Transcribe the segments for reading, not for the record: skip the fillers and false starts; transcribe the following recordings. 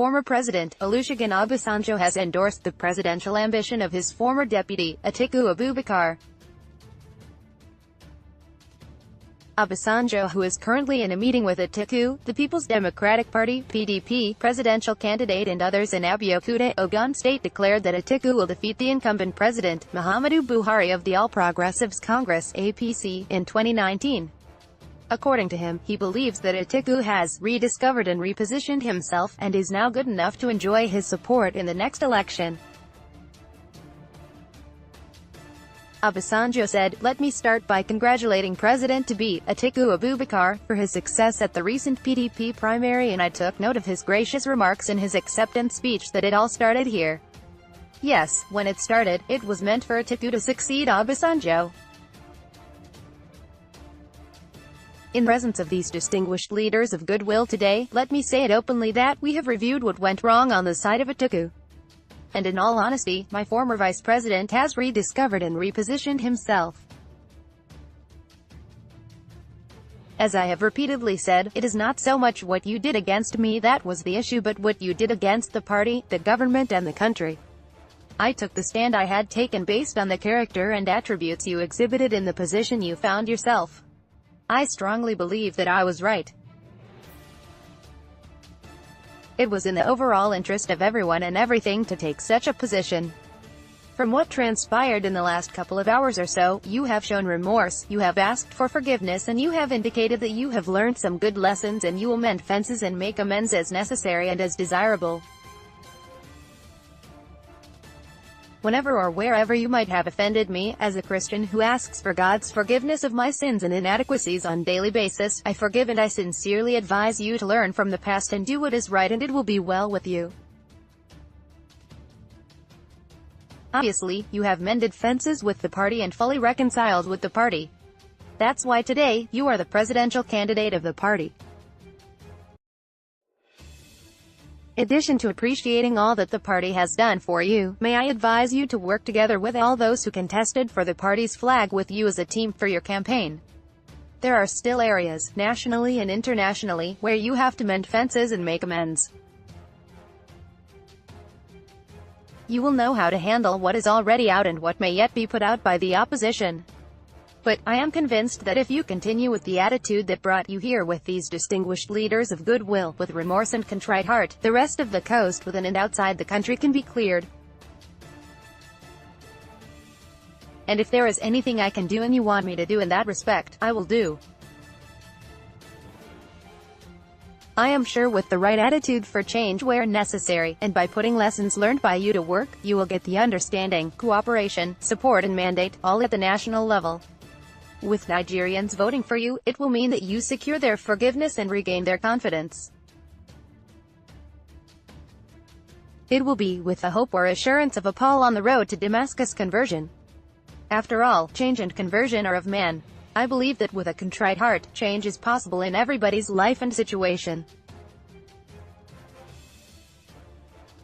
former president, Olusegun Obasanjo, has endorsed the presidential ambition of his former deputy, Atiku Abubakar. Obasanjo, who is currently in a meeting with Atiku, the People's Democratic Party (PDP) presidential candidate, and others in Abeokuta, Ogun State, declared that Atiku will defeat the incumbent president, Muhammadu Buhari of the All Progressives Congress (APC), in 2019. According to him, he believes that Atiku has rediscovered and repositioned himself, and is now good enough to enjoy his support in the next election. Obasanjo said, "Let me start by congratulating President-to-be, Atiku Abubakar, for his success at the recent PDP primary, and I took note of his gracious remarks in his acceptance speech that it all started here. Yes, when it started, it was meant for Atiku to succeed Obasanjo." In the presence of these distinguished leaders of goodwill today, let me say it openly that we have reviewed what went wrong on the side of Atiku. And in all honesty, my former vice president has rediscovered and repositioned himself. As I have repeatedly said, it is not so much what you did against me that was the issue, but what you did against the party, the government and the country. I took the stand I had taken based on the character and attributes you exhibited in the position you found yourself. I strongly believe that I was right. It was in the overall interest of everyone and everything to take such a position. From what transpired in the last couple of hours or so, you have shown remorse, you have asked for forgiveness, and you have indicated that you have learned some good lessons and you will mend fences and make amends as necessary and as desirable. Whenever or wherever you might have offended me, as a Christian who asks for God's forgiveness of my sins and inadequacies on a daily basis, I forgive and I sincerely advise you to learn from the past and do what is right, and it will be well with you. Obviously, you have mended fences with the party and fully reconciled with the party. That's why today, you are the presidential candidate of the party. In addition to appreciating all that the party has done for you, may I advise you to work together with all those who contested for the party's flag with you as a team for your campaign. There are still areas, nationally and internationally, where you have to mend fences and make amends. You will know how to handle what is already out and what may yet be put out by the opposition. But, I am convinced that if you continue with the attitude that brought you here with these distinguished leaders of goodwill, with remorse and contrite heart, the rest of the coast within and outside the country can be cleared. And if there is anything I can do and you want me to do in that respect, I will do. I am sure with the right attitude for change where necessary, and by putting lessons learned by you to work, you will get the understanding, cooperation, support and mandate, all at the national level. With Nigerians voting for you, it will mean that you secure their forgiveness and regain their confidence. It will be with the hope or assurance of a Paul on the road to Damascus conversion. After all, change and conversion are of man. I believe that with a contrite heart, change is possible in everybody's life and situation.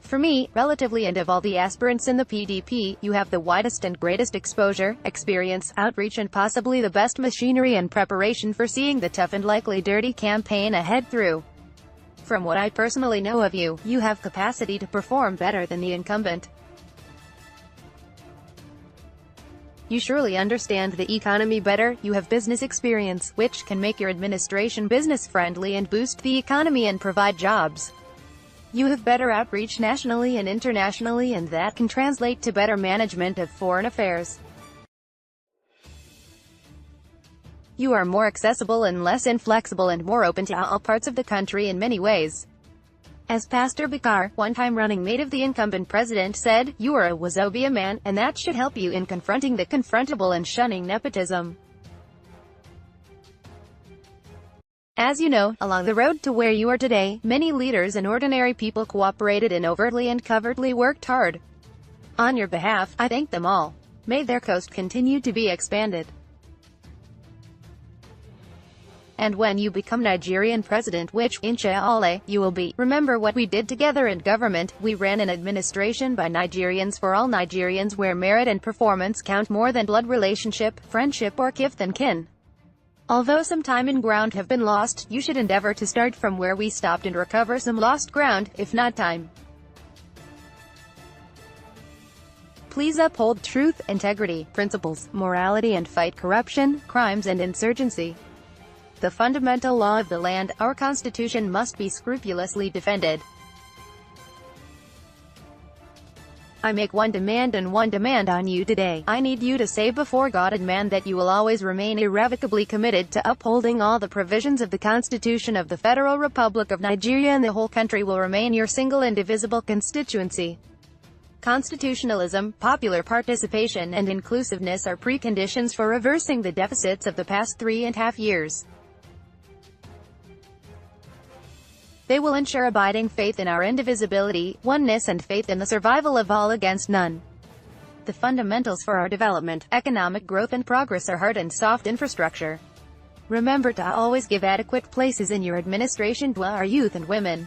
For me, relatively, and of all the aspirants in the PDP, you have the widest and greatest exposure, experience, outreach and possibly the best machinery and preparation for seeing the tough and likely dirty campaign ahead through. From what I personally know of you, you have capacity to perform better than the incumbent. You surely understand the economy better, you have business experience, which can make your administration business-friendly and boost the economy and provide jobs. You have better outreach nationally and internationally, and that can translate to better management of foreign affairs. You are more accessible and less inflexible and more open to all parts of the country in many ways. As Pastor Bakar, one-time running mate of the incumbent president, said, you are a Wazobia man, and that should help you in confronting the confrontable and shunning nepotism. As you know, along the road to where you are today, many leaders and ordinary people cooperated and overtly and covertly worked hard. On your behalf, I thank them all. May their coast continue to be expanded. And when you become Nigerian president, which, inshallah, you will be, remember what we did together in government. We ran an administration by Nigerians for all Nigerians, where merit and performance count more than blood relationship, friendship or kith and kin. Although some time and ground have been lost, you should endeavor to start from where we stopped and recover some lost ground, if not time. Please uphold truth, integrity, principles, morality and fight corruption, crimes and insurgency. The fundamental law of the land, our Constitution, must be scrupulously defended. I make one demand and one demand on you today. I need you to say before God and man that you will always remain irrevocably committed to upholding all the provisions of the Constitution of the Federal Republic of Nigeria, and the whole country will remain your single indivisible constituency. Constitutionalism, popular participation and inclusiveness are preconditions for reversing the deficits of the past 3.5 years. They will ensure abiding faith in our indivisibility, oneness and faith in the survival of all against none. The fundamentals for our development, economic growth and progress are hard and soft infrastructure. Remember to always give adequate places in your administration to our youth and women.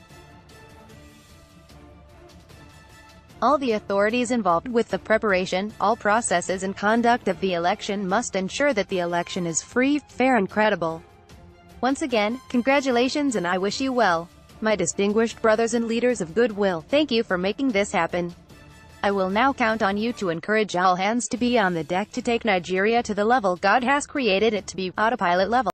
All the authorities involved with the preparation, all processes and conduct of the election must ensure that the election is free, fair and credible. Once again, congratulations and I wish you well. My distinguished brothers and leaders of goodwill, thank you for making this happen. I will now count on you to encourage all hands to be on the deck to take Nigeria to the level God has created it to be, autopilot level.